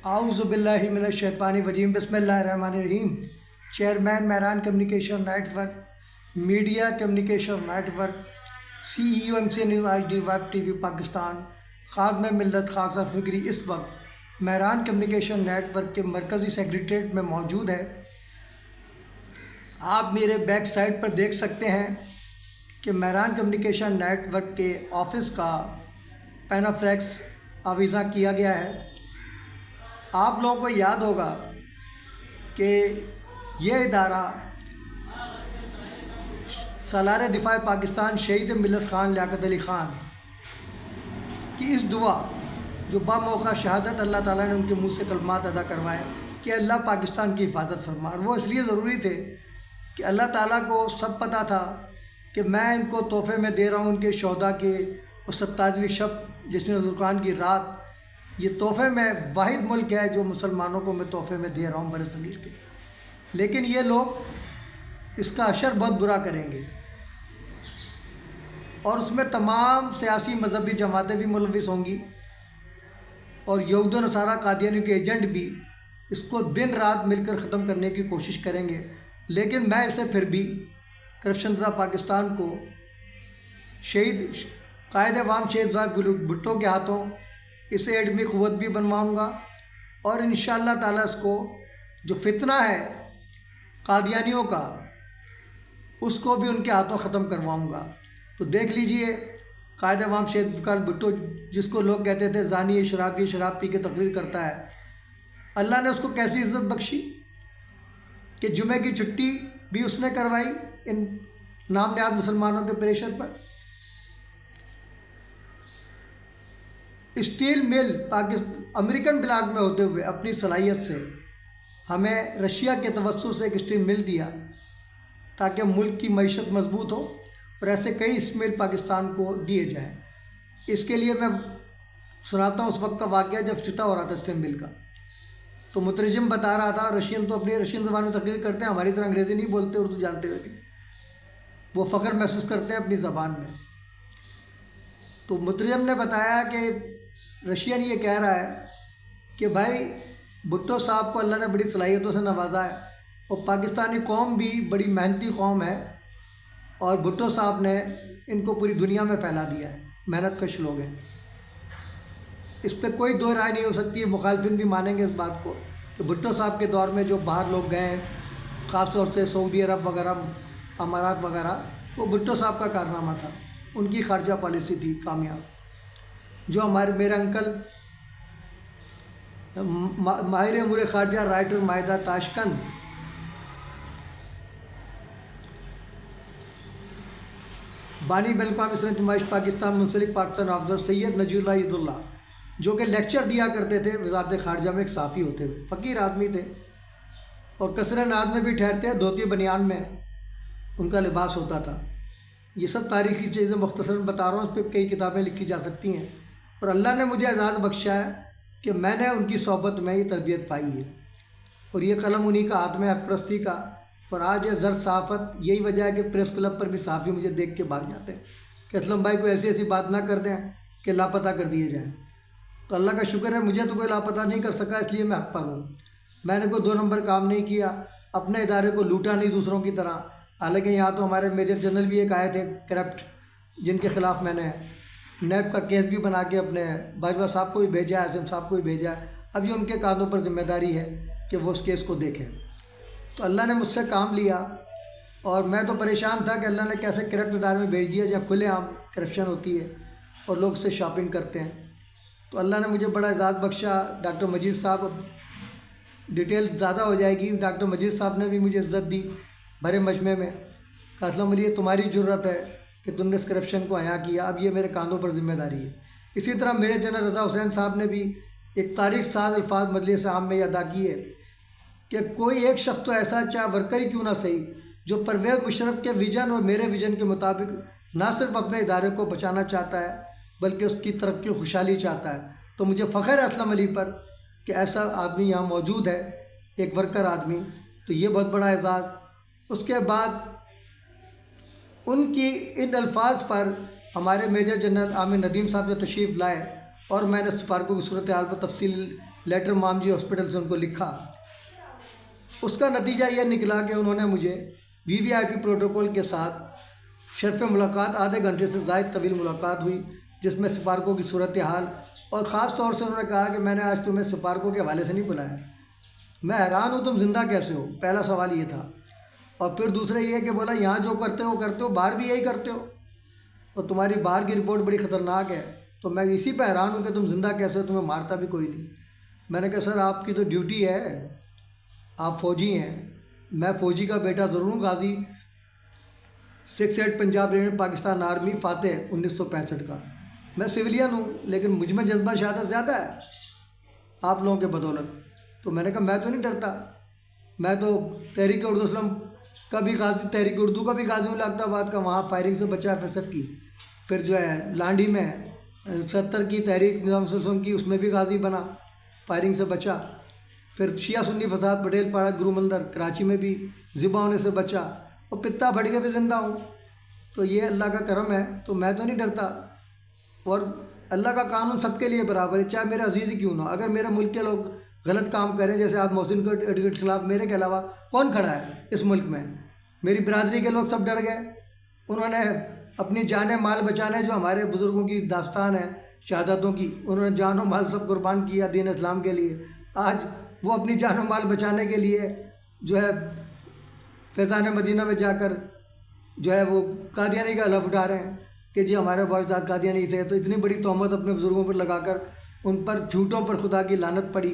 اعوذ باللہ من الشیطان الرجیم بسم اللہ الرحمن الرحیم۔ Chairman Mehran communication network, media communication network, CEO MC news HD web TV Pakistan, خادم ملت خاصہ فکری اس وقت مہران کمیونیکیشن نیٹ ورک کے مرکزی سیکریٹریٹ میں موجود ہے۔ آپ میرے بیک سائڈ پر دیکھ سکتے ہیں کہ مہران کمیونیکیشن نیٹ ورک کے آفس کا پینافلیکس آویزاں کیا گیا ہے۔ آپ لوگوں کو یاد ہوگا کہ یہ ادارہ سالار دفاع پاکستان شہید ملت خان لیاقت علی خان کی اس دعا جو باموقع شہادت اللہ تعالیٰ نے ان کے منہ سے کلمات ادا کروائے کہ اللہ پاکستان کی حفاظت فرما، اور وہ اس لیے ضروری تھے کہ اللہ تعالیٰ کو سب پتہ تھا کہ میں ان کو تحفے میں دے رہا ہوں ان کے شہداء کے وہ 27ویں شب جشن ذوالفقار کی رات۔ یہ تحفے میں واحد ملک ہے جو مسلمانوں کو میں تحفے میں دے رہا ہوں بر صغیر کے، لیکن یہ لوگ اس کا اشر بہت برا کریں گے، اور اس میں تمام سیاسی مذہبی جماعتیں بھی ملوث ہوں گی، اور یہود و نصارہ قادیانیوں کے ایجنٹ بھی اس کو دن رات مل کر ختم کرنے کی کوشش کریں گے۔ لیکن میں اسے پھر بھی کرپشن زدہ پاکستان کو شہید قائد عوام شہید بھٹو کے ہاتھوں اسے ایٹمی قوت بھی بنواؤں گا، اور انشاءاللہ تعالیٰ اس کو جو فتنہ ہے قادیانیوں کا اس کو بھی ان کے ہاتھوں ختم کرواؤں گا۔ تو دیکھ لیجئے قائد عوام شہید ذوالفقار بھٹو، جس کو لوگ کہتے تھے زانی شرابی، شراب پی کے تقریر کرتا ہے، اللہ نے اس کو کیسی عزت بخشی کہ جمعے کی چھٹی بھی اس نے کروائی ان نام نہاد مسلمانوں کے پریشر پر۔ اسٹیل مل امریکن بلاک میں ہوتے ہوئے اپنی صلاحیت سے ہمیں رشیا کے توسط سے ایک اسٹیل مل دیا تاکہ ملک کی معیشت مضبوط ہو، اور ایسے کئی اسٹیل پاکستان کو دیے جائیں۔ اس کے لیے میں سناتا ہوں اس وقت کا واقعہ جب افتتاح ہو رہا تھا اسٹیل مل کا، تو مترجم بتا رہا تھا، رشین تو اپنی رشین زبان میں تقریر کرتے ہیں، ہماری طرح انگریزی نہیں بولتے، اردو جانتے ہوئے بھی وہ فخر محسوس کرتے ہیں اپنی زبان میں۔ تو مترجم نے بتایا کہ رشین یہ کہہ رہا ہے کہ بھائی بھٹو صاحب کو اللہ نے بڑی صلاحیتوں سے نوازا ہے، اور پاکستانی قوم بھی بڑی محنتی قوم ہے، اور بھٹو صاحب نے ان کو پوری دنیا میں پھیلا دیا ہے، محنت کش لوگ ہیں۔ اس پہ کوئی دو رائے نہیں ہو سکتی، مخالفین بھی مانیں گے اس بات کو کہ بھٹو صاحب کے دور میں جو باہر لوگ گئے ہیں، خاص طور سے سعودی عرب وغیرہ، امارات وغیرہ، وہ بھٹو صاحب کا کارنامہ تھا، ان کی خارجہ پالیسی تھی کامیاب۔ جو میرے انکل ماہر امور خارجہ رائٹر مائدہ تاشقند بانی بین الاقوامی صنعت نمائش پاکستان منسلک پاکستان آفیسر سید نجی اللہ عید اللہ، جو کہ لیکچر دیا کرتے تھے وزارت خارجہ میں، ایک صحافی ہوتے ہوئے، فقیر آدمی تھے، اور قصر ناد میں بھی ٹھہرتے، دھوتی بنیان میں ان کا لباس ہوتا تھا۔ یہ سب تاریخی چیزیں مختصراً بتا رہا ہوں، اس پہ کئی کتابیں لکھی جا سکتی ہیں، اور اللہ نے مجھے اعزاز بخشا ہے کہ میں نے ان کی صحبت میں یہ تربیت پائی ہے، اور یہ قلم انہی کا ہاتھ میں حق پرستی کا، اور آج یہ زرد صحافت، یہی وجہ ہے کہ پریس کلب پر بھی صحافی مجھے دیکھ کے بھاگ جاتے ہیں کہ اسلم بھائی کوئی ایسی ایسی بات نہ کر دیں کہ لاپتہ کر دیے جائیں۔ تو اللہ کا شکر ہے مجھے تو کوئی لاپتہ نہیں کر سکا، اس لیے میں حق پر ہوں۔ میں نے کوئی 2 نمبر کام نہیں کیا، اپنے ادارے کو لوٹا نہیں دوسروں کی طرح۔ حالانکہ یہاں تو ہمارے میجر جنرل بھی ایک آئے تھے کرپٹ، جن کے خلاف میں نے نیب کا کیس بھی بنا کے اپنے باجوہ صاحب کو بھی بھیجا ہے، اعظم صاحب کو بھی بھیجا ہے۔ اب یہ ان کے کاندھوں پر ذمہ داری ہے کہ وہ اس کیس کو دیکھیں۔ تو اللہ نے مجھ سے کام لیا، اور میں تو پریشان تھا کہ اللہ نے کیسے کرپٹ ادارے میں بھیج دیا جہاں کھلے عام کرپشن ہوتی ہے اور لوگ اس سے شاپنگ کرتے ہیں۔ تو اللہ نے مجھے بڑا اعزاز بخشا۔ ڈاکٹر مجید صاحب، ڈیٹیل زیادہ ہو جائے گی، ڈاکٹر مجید صاحب نے بھی مجھے عزت دی بھرے مجمع میں کہ اسلم علی، یہ تمہاری جرت ہے کہ تم نے اس کرپشن کو عیاں کیا، اب یہ میرے کاندھوں پر ذمہ داری ہے۔ اسی طرح میرے جنرل رضا حسین صاحب نے بھی ایک تاریخ ساز الفاظ مجلس عام میں ادا کیے کہ کوئی ایک شخص تو ایسا، چاہے ورکر ہی کیوں نہ صحیح، جو پرویز مشرف کے ویژن اور میرے ویژن کے مطابق نہ صرف اپنے ادارے کو بچانا چاہتا ہے بلکہ اس کی ترقی و خوشحالی چاہتا ہے۔ تو مجھے فخر ہے اسلم علی پر کہ ایسا آدمی یہاں موجود ہے، ایک ورکر آدمی، تو یہ بہت بڑا اعزاز۔ اس کے بعد ان کی ان الفاظ پر ہمارے میجر جنرل عامر ندیم صاحب نے تشریف لائے، اور میں نے سفارتوں کی صورتحال پر تفصیل لیٹر مامجی ہاسپٹل سے ان کو لکھا. اس کا نتیجہ یہ نکلا کہ انہوں نے مجھے VVIP پروٹوکول کے ساتھ شرف ملاقات، آدھے گھنٹے سے زائد طویل ملاقات ہوئی، جس میں سپارکوں کی صورتحال، اور خاص طور سے انہوں نے کہا کہ میں نے آج تمہیں سپارکوں کے حوالے سے نہیں بلایا. میں حیران ہوں تم زندہ کیسے ہو، پہلا سوال یہ تھا. اور پھر دوسرا یہ کہ بولا یہاں جو کرتے ہو باہر بھی یہی کرتے ہو، اور تمہاری باہر کی رپورٹ بڑی خطرناک ہے. تو میں اسی پہ حیران ہوں کہ تم زندہ کیسے ہو، تمہیں مارتا بھی کوئی نہیں. میں نے کہا سر آپ کی تو ڈیوٹی ہے، آپ فوجی ہیں. میں فوجی کا بیٹا ضرور ہوں، غازی 68 پنجاب ریجمنٹ پاکستان آرمی فاتح 1965 کا. میں سویلین ہوں لیکن مجھ میں جذبہ شہادت زیادہ ہے آپ لوگوں کے بدولت. تو میں نے کہا میں تو نہیں ڈرتا، میں تو تحریک اردو اسلم کا بھی غازی، تحریک اردو کا بھی غازی ہوں، لگتا آباد کا، وہاں فائرنگ سے بچا FSF کی. پھر جو ہے لانڈی میں 70 کی تحریک نظام وسلم کی، اس میں بھی غازی بنا، فائرنگ سے بچا. پھر شیعہ سنی فساد پٹیل پاڑا گرو مندر کراچی میں بھی ذبح ہونے سے بچا، اور پتا پھٹ کے بھی زندہ ہوں. تو یہ اللہ کا کرم ہے. تو میں تو نہیں ڈرتا، اور اللہ کا قانون سب کے لیے برابر ہے، چاہے میرے عزیز ہی کیوں نہ ہو. اگر میرے ملک کے لوگ غلط کام کریں، جیسے آپ محسن کو ایڈوکیٹ کے خلاف، میرے کے علاوہ کون کھڑا ہے اس ملک میں؟ میری برادری کے لوگ سب ڈر گئے. انہوں نے اپنی جان مال بچانے، جو ہمارے بزرگوں کی داستان ہے شہادتوں کی، انہوں نے جان و مال سب قربان کیا دین اسلام کے لیے. آج وہ اپنی جان و مال بچانے کے لیے جو ہے فیضان مدینہ میں جا کر جو ہے وہ قادیانی کا لفظ اٹھا رہے ہیں کہ جی ہمارے باجداد قادیانی تھے. تو اتنی بڑی تہمت اپنے بزرگوں پر لگا کر ان پر جھوٹوں پر خدا کی لعنت پڑی.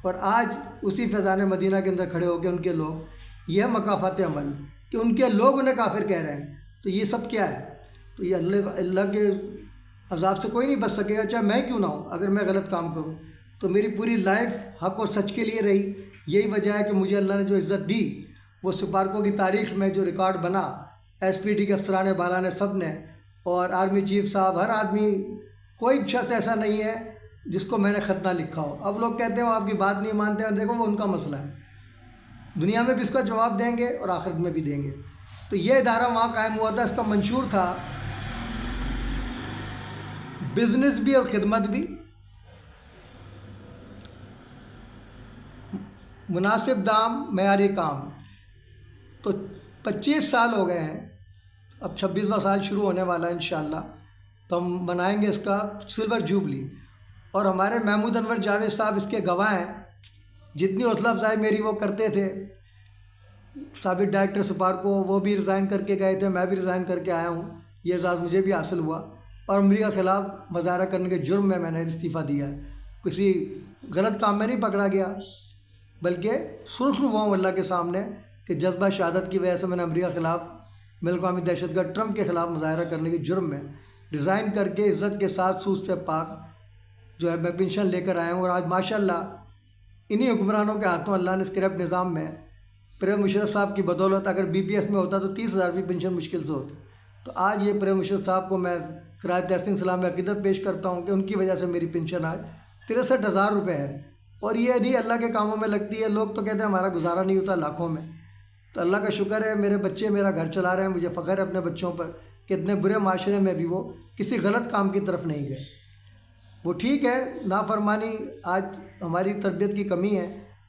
اور آج اسی فیضان مدینہ کے اندر کھڑے ہو کے ان کے لوگ، یہ مکافات عمل کہ ان کے لوگ انہیں کافر کہہ رہے ہیں. تو یہ سب کیا ہے؟ تو یہ اللہ کے عذاب سے کوئی نہیں بچ سکے گا، چاہے میں کیوں نہ ہوں. اگر میں غلط کام کروں تو میری پوری لائف حق اور سچ کے لیے رہی. یہی وجہ ہے کہ مجھے اللہ نے جو عزت دی، وہ سپارکوں کی تاریخ میں جو ریکارڈ بنا، SPD کے افسران بالا نے، سب نے، اور آرمی چیف صاحب، ہر آدمی، کوئی شخص ایسا نہیں ہے جس کو میں نے خط نہ لکھا ہو. اب لوگ کہتے ہیں وہ آپ کی بات نہیں مانتے ہیں، دیکھو وہ ان کا مسئلہ ہے، دنیا میں بھی اس کا جواب دیں گے اور آخرت میں بھی دیں گے. تو یہ ادارہ وہاں قائم ہوا تھا، اس کا منشور تھا بزنس بھی اور خدمت بھی، مناسب دام معیاری کام. تو 25 سال ہو گئے ہیں، اب 26واں سال شروع ہونے والا ہے انشاءاللہ. تو ہم منائیں گے اس کا سلور جوبلی. اور ہمارے محمود انور جاوید صاحب اس کے گواہ ہیں. جتنی حوصلہ افزائی میری وہ کرتے تھے، سابق ڈائریکٹر سپارکو، وہ بھی ریزائن کر کے گئے تھے، میں بھی ریزائن کر کے آیا ہوں، یہ اعزاز مجھے بھی حاصل ہوا. اور امریکہ کے خلاف مظاہرہ کرنے کے جرم میں نے استعفیٰ دیا ہے. کسی غلط کام میں نہیں پکڑا گیا، بلکہ سرخرو ہوا ہوں اللہ کے سامنے کہ جذبہ شہادت کی وجہ سے میں نے امریکہ کے خلاف، بین الاقوامی دہشت گرد ٹرمپ کے خلاف مظاہرہ کرنے کے جرم میں ریزائن کر کے عزت کے ساتھ سود سے پاک جو ہے میں پنشن لے کر آیا ہوں. اور آج ماشاءاللہ انہی حکمرانوں کے ہاتھوں اللہ نے اسکریپ نظام میں پرویز مشرف صاحب کی بدولت، اگر BPS میں ہوتا تو 30,000 کی پنشن مشکل سے ہوتی. تو آج یہ پرویز مشرف صاحب کو میں خراج تحسین سلام میں عقیدت پیش کرتا ہوں کہ ان کی وجہ سے میری پنشن آج 63,000 روپے ہے. اور یہ نہیں اللہ کے کاموں میں لگتی ہے. لوگ تو کہتے ہیں ہمارا گزارا نہیں ہوتا لاکھوں میں. تو اللہ کا شکر ہے میرے بچے میرا گھر چلا رہے ہیں، مجھے فخر ہے اپنے بچوں پر کہ اتنے برے معاشرے میں بھی وہ کسی غلط کام کی طرف نہیں گئے. وہ ٹھیک ہے، نافرمانی آج ہماری تربیت کی کمی ہے،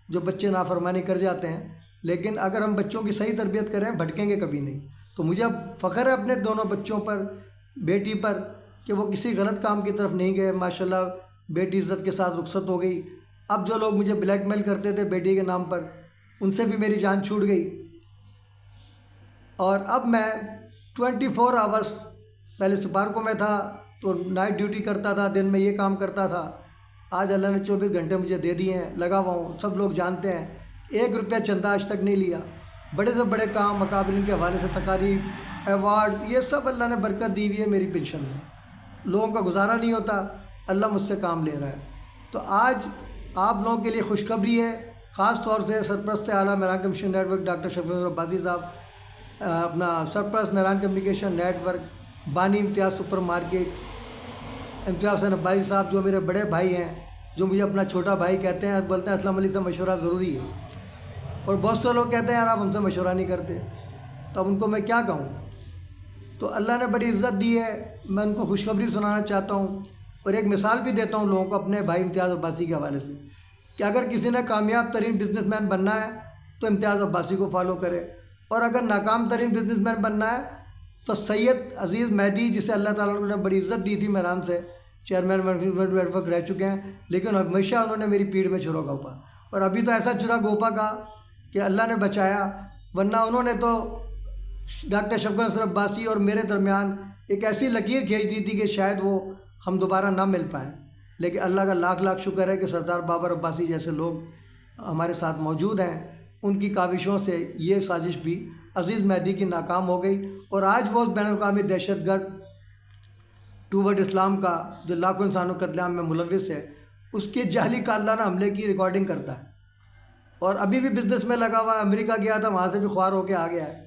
جو بچے نافرمانی کر جاتے ہیں، لیکن اگر ہم بچوں کی صحیح تربیت کریں بھٹکیں گے کبھی نہیں. تو مجھے اب فخر ہے اپنے دونوں بچوں پر، بیٹی پر، کہ وہ کسی غلط کام کی طرف نہیں گئے. ماشاءاللہ بیٹی عزت کے ساتھ رخصت ہو گئی. اب جو لوگ مجھے بلیک میل کرتے تھے بیٹی کے نام پر، ان سے بھی میری جان چھوٹ گئی. اور اب میں 24 آورس، پہلے سپارکو میں تھا تو نائٹ ڈیوٹی کرتا تھا، دن میں یہ کام کرتا تھا. آج اللہ نے 24 گھنٹے مجھے دے دیے ہیں، لگا ہوا ہوں. سب لوگ جانتے ہیں 1 روپیہ چندہ آج تک نہیں لیا. بڑے سے بڑے کام، مقابلین کے حوالے سے تقاریب، ایوارڈ، یہ سب اللہ نے برکت دی ہوئی ہے میری پنشن میں. لوگوں کا گزارا نہیں ہوتا، اللہ مجھ سے کام لے رہا ہے. تو آج آپ لوگوں کے لیے خوشخبری ہے، خاص طور سے سرپرست اعلیٰ Mehran communication network doctor Shafi Abbasi صاحب، اپنا سرپرست مہران کمیونیکیشن نیٹ ورک، بانی امتیاز سپر مارکیٹ، امتیاز حسین عباسی صاحب جو میرے بڑے بھائی ہیں، جو مجھے اپنا چھوٹا بھائی کہتے ہیں، بولتے ہیں اسلام علی سے مشورہ ضروری ہے. اور بہت سے لوگ کہتے ہیں یار آپ ہم سے مشورہ نہیں کرتے. تو اب ان کو میں کیا کہوں؟ تو اللہ نے بڑی عزت دی ہے، میں ان کو خوشخبری سنانا چاہتا ہوں. اور ایک مثال بھی دیتا ہوں لوگوں کو اپنے بھائی امتیاز عباسی کے حوالے سے کہ اگر کسی نے کامیاب ترین بزنس مین بننا ہے تو امتیاز عباسی کو فالو کرے، اور اگر ناکام ترین بزنس مین بننا ہے تو سید عزیز مہدی، جسے اللہ تعالیٰ نے بڑی عزت دی تھی میران سے، چیئرمین وقت رہ چکے ہیں، لیکن ہمیشہ انہوں نے میری پیٹھ میں چھرا گھونپا، اور ابھی تو ایسا چھرا گھونپا کا کہ اللہ نے بچایا، ورنہ انہوں نے تو ڈاکٹر شفقت نصر عباسی اور میرے درمیان ایک ایسی لکیر کھینچ دی تھی کہ شاید وہ ہم دوبارہ نہ مل پائیں۔ لیکن اللہ کا لاکھ لاکھ شکر ہے کہ سردار بابر عباسی جیسے لوگ ہمارے ساتھ موجود ہیں، ان کی کاوشوں سے یہ سازش بھی عزیز مہدی کی ناکام ہو گئی، اور آج وہ اس بین الاقوامی دہشت گرد ٹوورڈ اسلام کا جو لاکھوں انسانوں قتل عام میں ملوث ہے، اس کے جعلی قاتلانہ حملے کی ریکارڈنگ کرتا ہے، اور ابھی بھی بزنس میں لگا ہوا ہے۔ امریکہ گیا تھا، وہاں سے بھی خوار ہو کے آ گیا ہے،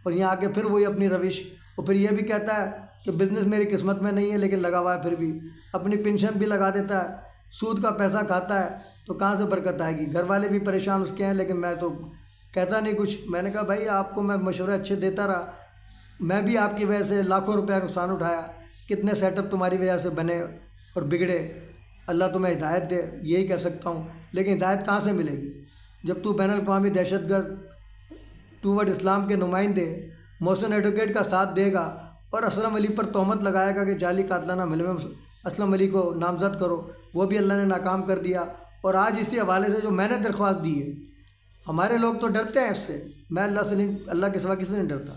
اور یہاں آ کے پھر وہی اپنی روش، اور پھر یہ بھی کہتا ہے کہ بزنس میری قسمت میں نہیں ہے، لیکن لگا ہوا ہے، پھر بھی اپنی پینشن بھی لگا دیتا ہے، سود کا پیسہ کھاتا ہے، تو کہاں سے برکت آئے گی؟ گھر والے بھی پریشان اس کے ہیں، لیکن میں تو کہتا نہیں کچھ۔ میں نے کہا بھائی آپ کو میں مشورے اچھے دیتا رہا، میں بھی آپ کی وجہ سے لاکھوں روپے نقصان اٹھایا، کتنے سیٹ اپ تمہاری وجہ سے بنے اور بگڑے، اللہ تمہیں ہدایت دے، یہی کہہ سکتا ہوں۔ لیکن ہدایت کہاں سے ملے گی جب تو بین الاقوامی دہشت گرد ٹوورڈ اسلام کے نمائندے محسن ایڈوکیٹ کا ساتھ دے گا اور اسلم علی پر تہمت لگائے گا کہ جعلی قاتلانہ حملے میں اسلم علی کو نامزد کرو، وہ بھی اللہ نے ناکام کر دیا۔ اور آج اسی حوالے سے جو میں نے درخواست دی ہے، ہمارے لوگ تو ڈرتے ہیں اس سے، میں اللہ سے نہیں، اللہ کے سوا کسی سے نہیں ڈرتا،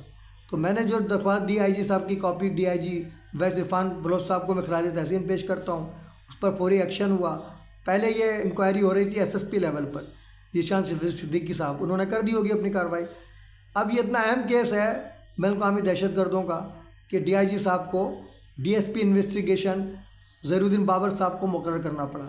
تو میں نے جو درخواست دی آئی جی صاحب کی کاپی ڈی آئی جی ویس عرفان بلوچ صاحب کو میں خراج تحسین پیش کرتا ہوں، اس پر فوری ایکشن ہوا۔ پہلے یہ انکوائری ہو رہی تھی ایس ایس پی لیول پر، ذیشان صدیقی صاحب، انہوں نے کر دی ہوگی اپنی کارروائی۔ اب یہ اتنا اہم کیس ہے بین الاقوامی دہشت گردوں کا کہ ڈی آئی جی صاحب کو D S P investigation Zaheer الدین بابر صاحب کو مقرر کرنا پڑا،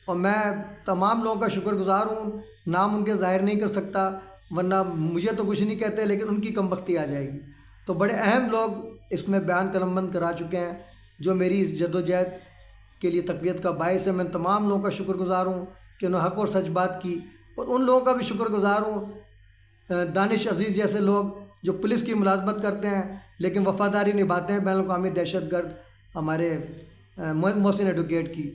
اور میں تمام لوگوں کا شکر گزار ہوں، نام ان کے ظاہر نہیں کر سکتا ورنہ مجھے تو کچھ نہیں کہتے، لیکن ان کی کم بختی آ جائے گی۔ تو بڑے اہم لوگ اس میں بیان قلم بند کرا چکے ہیں جو میری اس جد و جہد کے لیے تقویت کا باعث ہے۔ میں تمام لوگوں کا شکر گزار ہوں کہ انہوں نے حق اور سچ بات کی، اور ان لوگوں کا بھی شکر گزار ہوں، دانش عزیز جیسے لوگ جو پولیس کی ملازمت کرتے ہیں لیکن وفاداری نبھاتے ہیں بین الاقوامی دہشت گرد ہمارے محسن ایڈوکیٹ کی۔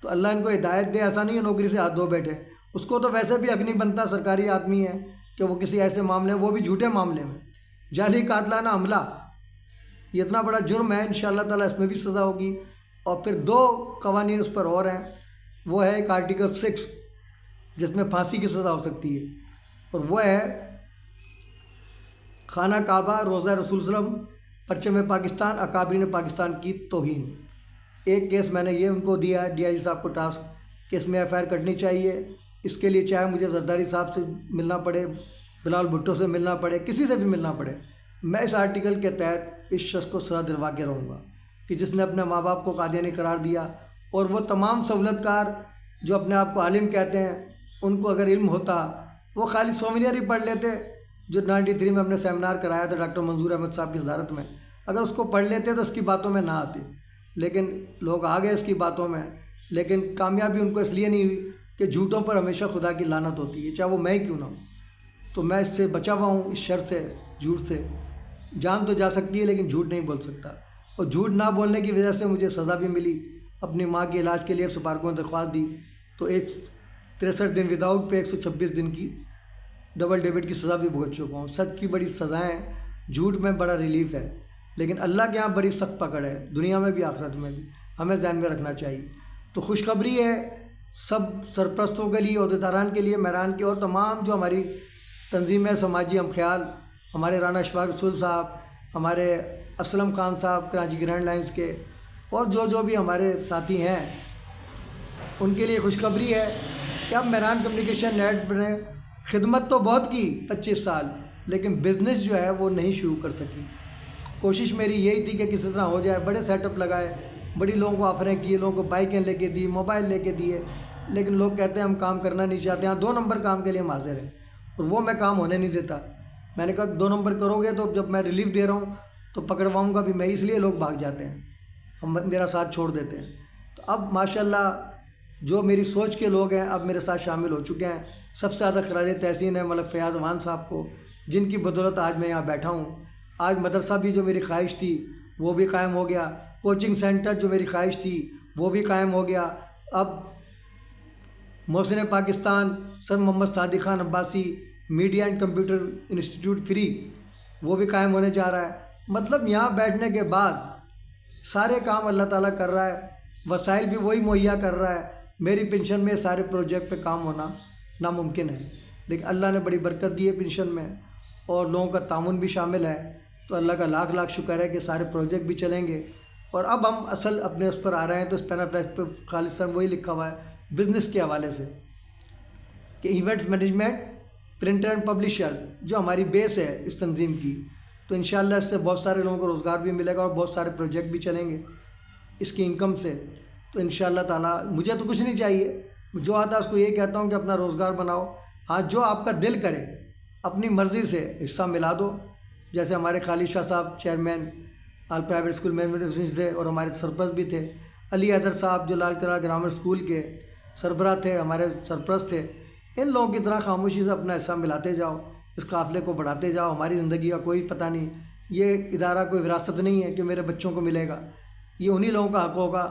تو اللہ ان کو ہدایت دے، ایسا نہیں ہے نوکری سے ہاتھ دھو بیٹھے، اس کو تو ویسے بھی حق نہیں بنتا، سرکاری آدمی ہے، کہ وہ کسی ایسے معاملے، وہ بھی جھوٹے معاملے میں جعلی قاتلانہ حملہ، یہ اتنا بڑا جرم ہے، انشاءاللہ تعالیٰ اس میں بھی سزا ہوگی۔ اور پھر 2 قوانین اس پر اور ہیں، وہ ہے ایک آرٹیکل 6 جس میں پھانسی کی سزا ہو سکتی ہے، اور وہ ہے خانہ کعبہ، روضہ رسول صلی اللہ علیہ وسلم، پرچم پاکستان، اکابرین پاکستان کی توہین۔ ایک کیس میں نے یہ ان کو دیا ہے ڈی آئی جی صاحب کو ٹاسک کہ اس میں ایف آئی آر کٹنی چاہیے، اس کے لیے چاہے مجھے زرداری صاحب سے ملنا پڑے، بلال بھٹو سے ملنا پڑے، کسی سے بھی ملنا پڑے، میں اس آرٹیکل کے تحت اس شخص کو سزا دلوا کے رہوں گا کہ جس نے اپنے ماں باپ کو قادیانی قرار دیا، اور وہ تمام سہولت کار جو اپنے آپ کو عالم کہتے ہیں، ان کو اگر علم ہوتا وہ خالی سومینئر ہی پڑھ لیتے، جو 93 میں ہم نے سیمینار کرایا تھا ڈاکٹر منظور احمد صاحب کی صدارت میں، اگر اس کو پڑھ لیتے تو اس کی باتوں میں نہ آتے، لیکن لوگ آ گئے اس کی باتوں میں، لیکن کامیابی ان کو اس لیے نہیں ہوئی کہ جھوٹوں پر ہمیشہ خدا کی لعنت ہوتی ہے، چاہے وہ میں ہی کیوں نہ ہوں۔ تو میں اس سے بچا ہوا ہوں، اس شر سے، جھوٹ سے۔ جان تو جا سکتی ہے لیکن جھوٹ نہیں بول سکتا، اور جھوٹ نہ بولنے کی وجہ سے مجھے سزا بھی ملی۔ اپنی ماں کے علاج کے لیے سپارکوں نے درخواست دی تو 63 دن وداؤٹ پہ 126 دن کی ڈبل ڈیبٹ کی سزا بھی بھگت چکا ہوں۔ سچ کی بڑی سزائیں، جھوٹ میں بڑا ریلیف ہے، لیکن اللہ کے یہاں بڑی سخت پکڑ ہے، دنیا میں بھی آخرت میں بھی، ہمیں ذہن میں رکھنا چاہیے۔ تو خوشخبری ہے سب سرپرستوں کے لیے، عہدیداران کے لیے، میران کے، اور تمام جو ہماری تنظیمیں، سماجی ہم خیال، ہمارے رانا اشفاق رسول صاحب، ہمارے اسلم خان صاحب کراچی گرینڈ لائنز کے، اور جو بھی ہمارے ساتھی ہیں، ان کے لیے خوشخبری ہے کہ اب میران کمیونیکیشن نیٹ نے خدمت تو بہت کی 25 سال، لیکن بزنس جو ہے وہ نہیں شروع کر سکی۔ کوشش میری یہی تھی کہ کسی طرح ہو جائے، بڑے سیٹ اپ لگائے، بڑی لوگوں کو آفریں کی، لوگوں کو بائکیں لے کے دی، موبائل لے کے دیے، لیکن لوگ کہتے ہیں ہم کام کرنا نہیں چاہتے، ہاں 2 نمبر کام کے لیے ہم حاضر ہیں، اور وہ میں کام ہونے نہیں دیتا۔ میں نے کہا 2 نمبر کرو گے تو جب میں ریلیف دے رہا ہوں تو پکڑواؤں گا بھی میں، اس لیے لوگ بھاگ جاتے ہیں، ہم میرا ساتھ چھوڑ دیتے ہیں۔ تو اب ماشاءاللہ جو میری سوچ کے لوگ ہیں اب میرے ساتھ شامل ہو چکے ہیں۔ سب سے زیادہ خراج تحسین ہے ملک فیاض امان صاحب کو، جن کی بدولت آج میں یہاں بیٹھا ہوں۔ آج مدرسہ بھی جو میری خواہش تھی وہ بھی قائم ہو گیا، کوچنگ سینٹر جو میری خواہش تھی وہ بھی قائم ہو گیا۔ اب محسن Pakistan sir Muhammad Sadiq Khan Abbasi media and computer institute free وہ بھی قائم ہونے جا رہا ہے۔ مطلب یہاں بیٹھنے کے بعد سارے کام اللہ تعالیٰ کر رہا ہے، وسائل بھی وہی مہیا کر رہا ہے۔ میری پنشن میں سارے پروجیکٹ پہ کام ہونا ناممکن ہے، لیکن اللہ نے بڑی برکت دی ہے پنشن میں، اور لوگوں کا تعاون بھی شامل ہے، تو اللہ کا لاکھ لاکھ شکر ہے کہ سارے پروجیکٹ بھی چلیں گے۔ اور اب ہم اصل اپنے اس پر آ رہے ہیں، تو اس پین فلیکس پہ خالصاً وہی لکھا ہوا ہے بزنس کے حوالے سے کہ events management printer and publisher جو ہماری بیس ہے اس تنظیم کی، تو انشاءاللہ اس سے بہت سارے لوگوں کو روزگار بھی ملے گا اور بہت سارے پروجیکٹ بھی چلیں گے اس کی انکم سے۔ تو انشاءاللہ تعالیٰ مجھے تو کچھ نہیں چاہیے، جو آتا ہے اس کو یہ کہتا ہوں کہ اپنا روزگار بناؤ، ہاں جو آپ کا دل کرے اپنی مرضی سے حصہ ملا دو، جیسے ہمارے خالد شاہ صاحب چیئرمین آل پرائیویٹ اسکول مینجمنٹ تھے اور ہمارے سرپرست بھی تھے، علی حیدر صاحب جو لال قلعہ گرامر اسکول کے سربراہ تھے، ہمارے سرپرست تھے۔ ان لوگوں کی طرح خاموشی سے اپنا حصہ ملاتے جاؤ، اس قافلے کو بڑھاتے جاؤ۔ ہماری زندگی کا کوئی پتہ نہیں، یہ ادارہ کوئی وراثت نہیں ہے کہ میرے بچوں کو ملے گا، یہ انہی لوگوں کا حق ہوگا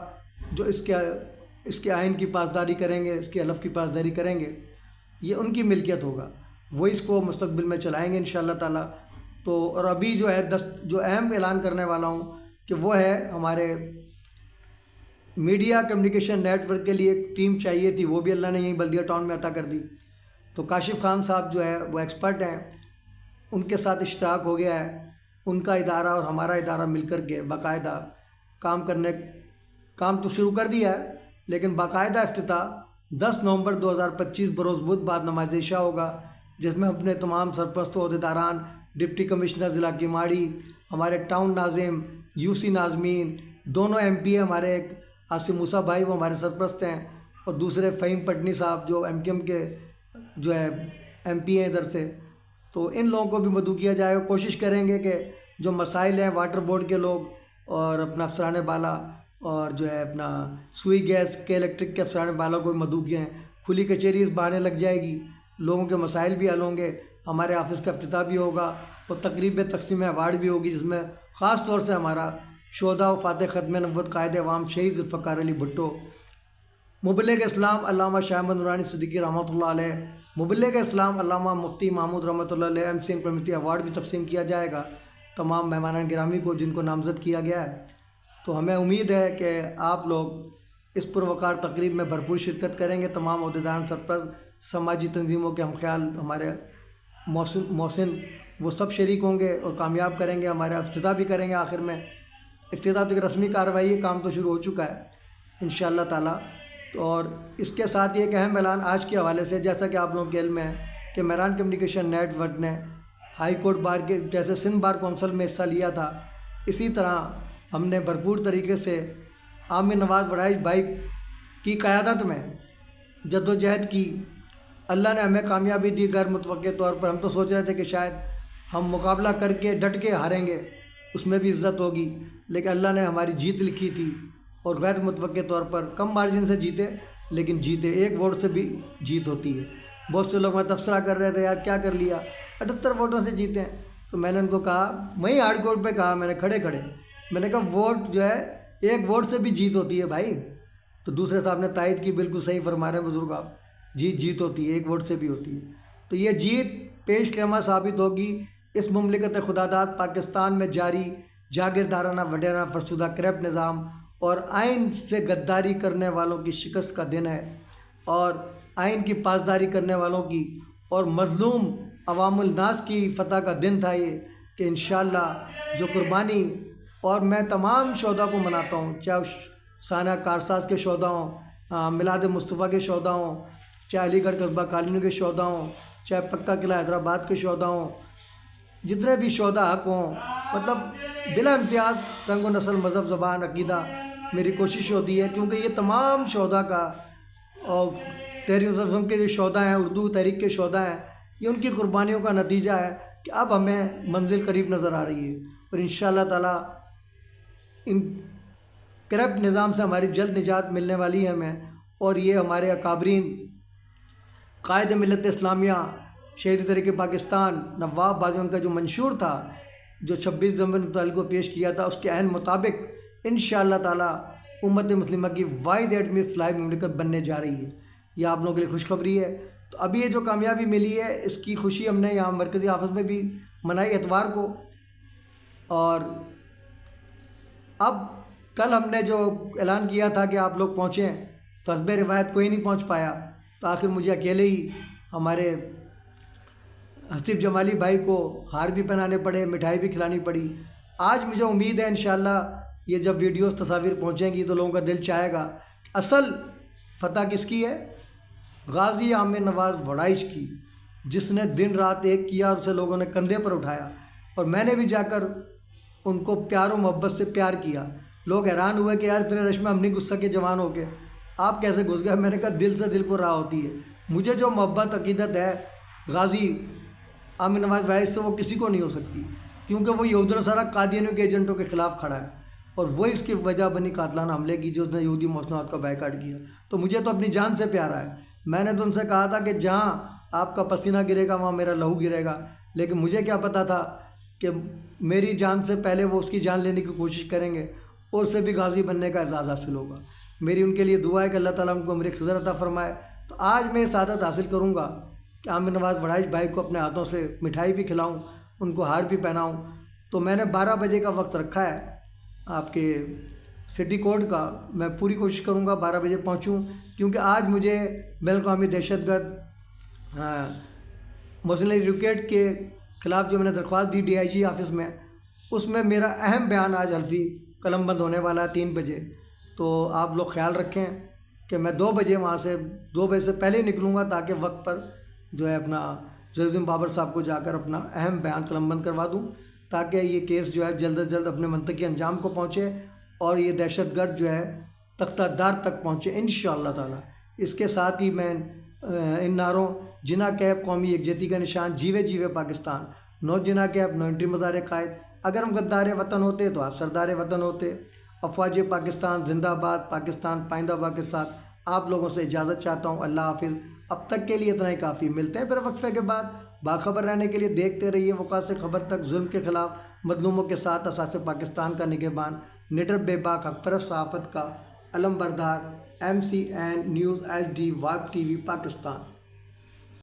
جو اس کے آئین کی پاسداری کریں گے، اس کے حلف کی پاسداری کریں گے، یہ ان کی ملکیت ہوگا، وہ اس کو مستقبل میں چلائیں گے انشاءاللہ تعالیٰ۔ تو اور ابھی جو ہے جو اہم اعلان کرنے والا ہوں کہ وہ ہے ہمارے میڈیا کمیونیکیشن نیٹ ورک کے لیے ایک ٹیم چاہیے تھی، وہ بھی اللہ نے یہیں بلدیہ ٹاؤن میں عطا کر دی۔ تو کاشف خان صاحب جو ہے وہ ایکسپرٹ ہیں، ان کے ساتھ اشتراک ہو گیا ہے، ان کا ادارہ اور ہمارا ادارہ مل کر کے باقاعدہ کام تو شروع کر دیا ہے، لیکن باقاعدہ افتتاح 10 نومبر 2025 بروز بدھ بعد نماز عشاء ہوگا، جس میں اپنے تمام سرپرست و عہدیداران، ڈپٹی کمشنر ضلع کی ماڑی، ہمارے ٹاؤن ناظم، یو سی ناظمین، دونوں ایم پی ہمارے، ایک عاصم موسیٰ بھائی وہ ہمارے سرپرست ہیں، اور دوسرے فہیم پٹنی صاحب جو ایم کیو ایم کے جو ہے ایم پی ہیں ادھر سے، تو ان لوگوں کو بھی مدعو کیا جائے گا۔ کوشش کریں گے کہ جو مسائل ہیں واٹر بورڈ کے لوگ اور اپنا افسران بالا اور جو ہے اپنا سوئی گیس کے الیکٹرک کے افسران بالا کو بھی مدعو کیا ہیں، کھلی کچہری اس بہانے لگ جائے گی، لوگوں کے مسائل بھی حل ہوں گے، ہمارے آفس کا افتتاح بھی ہوگا، اور تقریب تقسیم ایوارڈ بھی ہوگی، جس میں خاص طور سے ہمارا شہداء و فاتح ختم نبوت قائد عوام شہید ذوالفقار علی بھٹو، مبلغ اسلام علامہ شاہ احمد نورانی صدیقی رحمۃ اللہ علیہ، مبلغ اسلام علامہ مفتی محمود رحمۃ اللہ علیہ ایم سی این پرمتی ایوارڈ بھی تقسیم کیا جائے گا تمام مہمانان گرامی کو جن کو نامزد کیا گیا ہے۔ تو ہمیں امید ہے کہ آپ لوگ اس پروقار تقریب میں بھرپور شرکت کریں گے، تمام عہدیداران، سرپرست، سماجی تنظیموں کے ہم خیال، ہمارے محسن وہ سب شریک ہوں گے اور کامیاب کریں گے، ہمارا افتتاح بھی کریں گے۔ آخر میں افتتاح تو ایک رسمی کارروائی ہے، کام تو شروع ہو چکا ہے انشاءاللہ تعالیٰ۔ اور اس کے ساتھ یہ ایک اہم اعلان آج کے حوالے سے، جیسا کہ آپ لوگوں کے علم ہے کہ مہران کمیونیکیشن نیٹ ورک نے ہائی کورٹ بار کے جیسے سندھ بار کونسل میں حصہ لیا تھا، اسی طرح ہم نے بھرپور طریقے سے عامر نواز وڑائچ بھائی کی قیادت میں جد و جہد کی، اللہ نے ہمیں کامیابی دی غیر متوقع طور پر۔ ہم تو سوچ رہے تھے کہ شاید ہم مقابلہ کر کے ڈٹ کے ہاریں گے، اس میں بھی عزت ہوگی، لیکن اللہ نے ہماری جیت لکھی تھی اور غیر متوقع طور پر کم مارجن سے جیتے، لیکن جیتے۔ 1 ووٹ سے بھی جیت ہوتی ہے۔ بہت سے لوگ میں تبصرہ کر رہے تھے یار کیا کر لیا، 78 ووٹوں سے جیتے ہیں، تو میں نے ان کو کہا، وہیں ہارڈ کورٹ پہ کہا میں نے کھڑے میں نے کہا ووٹ جو ہے 1 ووٹ سے بھی جیت ہوتی ہے بھائی۔ تو دوسرے صاحب نے تائید کی، بالکل صحیح فرما رہے ہیں بزرگ آپ، جیت ہوتی ہے، 1 ووٹ سے بھی ہوتی ہے۔ تو یہ جیت پیش خیمہ ثابت ہوگی اس مملکت خداداد پاکستان میں جاری جاگیردارانہ وڈیرانہ فرسودہ کریپ نظام اور آئین سے غداری کرنے والوں کی شکست کا دن ہے، اور آئین کی پاسداری کرنے والوں کی اور مظلوم عوام الناس کی فتح کا دن تھا یہ، کہ انشاءاللہ جو قربانی، اور میں تمام شہداء کو مناتا ہوں، چاہے سانحہ کارساز کے شہداء ہوں، میلاد مصطفیٰ کے شہداء ہوں، چاہے علی گڑھ قصبہ کالونی کے شہداء ہوں، چاہے پکا قلعہ حیدرآباد کے شہداء ہوں، جتنے بھی شہداء حق ہوں، مطلب بلا امتیاز رنگ و نسل، مذہب، زبان، عقیدہ، میری کوشش ہوتی ہے، کیونکہ یہ تمام شہداء کا، اور تحریک انصاف کے جو شہداء ہیں، اردو تحریک کے شہداء ہیں، یہ ان کی قربانیوں کا نتیجہ ہے کہ اب ہمیں منزل قریب نظر آ رہی ہے، اور انشاءاللہ تعالیٰ ان کرپٹ نظام سے ہماری جلد نجات ملنے والی ہے ہمیں۔ اور یہ ہمارے اکابرین قائد ملت اسلامیہ شہید تحریک پاکستان نواب بازگان کا جو منشور تھا، جو 26 جنوری متعلق کو پیش کیا تھا، اس کے عین مطابق انشاءاللہ تعالیٰ امت مسلمہ کی واحد ایٹمی فلائی مملکت بننے جا رہی ہے۔ یہ آپ لوگوں کے لیے خوشخبری ہے۔ تو ابھی یہ جو کامیابی ملی ہے اس کی خوشی ہم نے یہاں مرکزی آفس میں بھی منائی اتوار کو، اور اب کل ہم نے جو اعلان کیا تھا کہ آپ لوگ پہنچیں تو حسب روایت کوئی نہیں پہنچ پایا، تو آخر مجھے اکیلے ہی ہمارے حسیب جمالی بھائی کو ہار بھی پہنانے پڑے، مٹھائی بھی کھلانی پڑی۔ آج مجھے امید ہے انشاءاللہ یہ جب ویڈیوز تصاویر پہنچیں گی تو لوگوں کا دل چاہے گا اصل فتح کس کی ہے؟ غازی عامر نواز وڑائچ کی، جس نے دن رات ایک کیا اور اسے لوگوں نے کندھے پر اٹھایا، اور میں نے بھی جا کر ان کو پیار و محبت سے پیار کیا۔ لوگ حیران ہوئے کہ یار اتنے رش میں ہم نہیں گھس سکے جوان ہو کے، آپ کیسے گھس گئے؟ میں نے کہا دل سے دل کو راہ ہوتی ہے، مجھے جو محبت عقیدت ہے غازی عامر نواز وڑائچ سے وہ کسی کو نہیں ہو سکتی، کیونکہ وہ یہود و نصارہ قادیانیوں کے ایجنٹوں کے خلاف کھڑا ہے، اور وہ اس کی وجہ بنی قاتلانہ حملے کی جو اس نے یہودی مصنوعات کا بائیکاٹ کیا۔ تو مجھے تو اپنی جان سے پیارا ہے، میں نے تو ان سے کہا تھا کہ جہاں آپ کا پسینہ گرے گا وہاں میرا لہو گرے گا، لیکن مجھے کیا پتہ تھا کہ میری جان سے پہلے وہ اس کی جان لینے کی کوشش کریں گے اور اسے بھی غازی بننے کا اعزاز حاصل ہوگا۔ میری ان کے لیے دعا ہے کہ اللہ تعالیٰ ان کو عمر خضر عطا فرمائے۔ تو آج میں سعادت حاصل کروں گا کہ عامر نواز وڑائچ بھائی کو اپنے ہاتھوں سے مٹھائی بھی کھلاؤں، ان کو ہار بھی پہناؤں۔ تو میں نے 12 بجے کا وقت رکھا ہے آپ کے سٹی کورٹ کا، میں پوری کوشش کروں گا 12 بجے پہنچوں، کیونکہ آج مجھے بین الاقوامی دہشت گرد محسن علی روکیٹ کے خلاف جو میں نے درخواست دی ڈی آئی جی آفس میں، اس میں میرا اہم بیان آج حلفی قلم بند ہونے والا ہے 3 بجے۔ تو آپ لوگ خیال رکھیں کہ میں 2 بجے وہاں سے 2 بجے سے پہلے ہی نکلوں گا، تاکہ وقت پر جو ہے اپنا ظہیر الدین بابر صاحب کو جا کر اپنا اہم بیان قلم بند کروا دوں، تاکہ یہ کیس جو ہے جلد از جلد اپنے منطقی انجام کو پہنچے اور یہ دہشت گرد جو ہے تختہ دار تک پہنچے انشاءاللہ تعالی۔ اس کے ساتھ ہی میں ان نعروں جناح کیپ قومی یکجہتی کا نشان، جیوے جیوے پاکستان، نو جناح کیپ، نو انٹری مزار قائد، اگر ہم غدار وطن ہوتے تو آپ سردار وطن ہوتے۔ افواج پاکستان زندہ آباد، پاکستان پائندہ آباد کے ساتھ آپ لوگوں سے اجازت چاہتا ہوں، اللہ حافظ۔ اب تک کے لیے اتنا ہی کافی، ملتے ہیں پھر وقفے کے بعد۔ باخبر رہنے کے لیے دیکھتے رہیے وقت سے خبر تک، ظلم کے خلاف مظلوموں کے ساتھ اساس پاکستان کا نگہبان، نڈر بے باک حق پرست صحافت کا علم بردار، MCN news HD واق TV Pakistan.